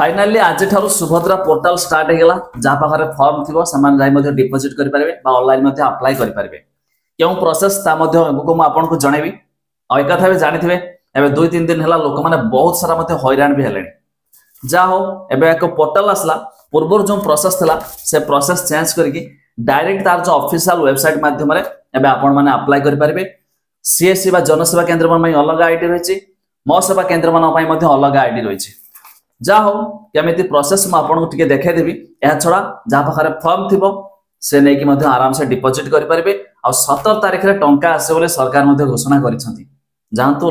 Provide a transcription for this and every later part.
Finally आज ठारू Subhadra portal start होगा जहाँ पाखे फॉर्म थी से डिपोजिट करेंगे ऑनलाइन अप्लाई करेंगे क्यों प्रोसेस आपको जनइबी और एक भी जानी एवं 2-3 दिन है लोक मैंने बहुत सारा हैरान भी है जहा हो एवं एक पोर्टाल आसला पूर्व जो प्रोसेस था से प्रोसेस चेंज करके डायरेक्ट तार जो ऑफिशियल वेबसाइट माध्यम आपण मैंने अप्लाई करेंगे सीएससी जनसेवा केन्द्र अलग आईडी रही मो सेवा केन्द्र मान अलग आईडी रही जा हो केमी प्रोसेस मुझे देखदेवी यह छड़ा जहाँ पाखे फॉर्म थी से नहीं आराम से डिपोजिट करेंगे और 17 तारीख में टंका आसे बोले सरकार घोषणा कर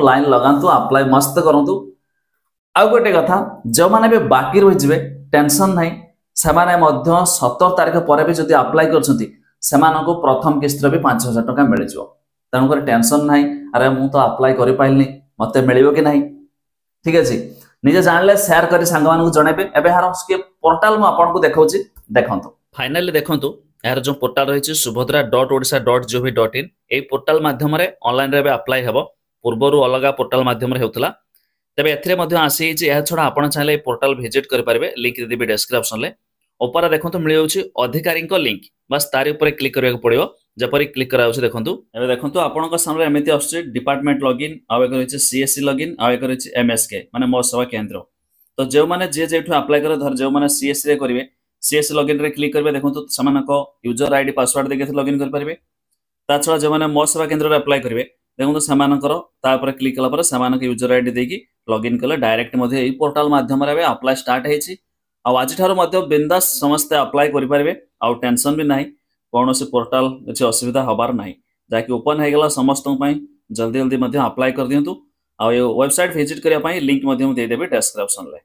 लाइन लगातु अप्लाई मस्त करूँ। आउ गोटे कथा जो मैंने भी बाकी रही टेंशन नहीं से 17 तारीख पर भी जब अप्लाई कर प्रथम किस्त भी 5,000 टंका मिल जाव तेणुक टेंशन ना अरे मुझे तो अप्लाई कर पाइलनी मत मिल कि नहीं ठीक अच्छे निजे जानले शेयर करी सांग मानू जणेबे एबे हार के पोर्टाल मु आपन को देखौची देखंतु फाइनली देखंतु यार जो पोर्टाल रही subhadra.odisha.gov.in ए पोर्टाल माध्यम रे ऑनलाइन रे अप्लाई हेबो पूर्वरु अलगा पोर्टाल माध्यम रे हेउतला तबे एथरे मध्ये आसी जे या छोडा आपन चाहिले पोर्टाल विजिट करि परबे लिंक देबे डिस्क्रिप्शन ले ऊपर देखंतु मिल जाउची अधिकारी को लिंक बस तारि ऊपर क्लिक करिया पड़िबो जपरि क्लिक करा होछि देखंतु एबे देखंतु आपन को सामने एमिति आछि डिपार्टमेंट लॉगिन आ एक रहिछि सीएससी लॉगिन आ एक रहिछि एमएसके माने मो सेवा केंद्र तो जो माने जे जेठु अप्लाई करे धर जो माने सीएससी रे करिवे सीएससी लॉगिन रे क्लिक करबे देखंतु समानको यूजर आईडी पासवर्ड देके लॉगिन कर परबे ता छडा जो माने मो सेवा केंद्र रे अप्लाई करिवे देखंतु समानकर ता ऊपर क्लिक कला पर समानक यूजर आईडी देकी लॉगिन कले डायरेक्ट मध्ये एई पोर्टाल माध्यम रे अप्लाई स्टार्ट हेछि आ आज ठारो मध्ये बिंदास समस्त अप्लाई करि परबे आ टेंशन भी नाही कौन से पोर्टाल किसी असुविधा हबार ना जहाँकि ओपन हो गला समस्त जल्दी जल्दी अप्लाई कर दिंतु आ वेबसाइट विजिट करने लिंक देदेवे डिस्क्रिप्शन में।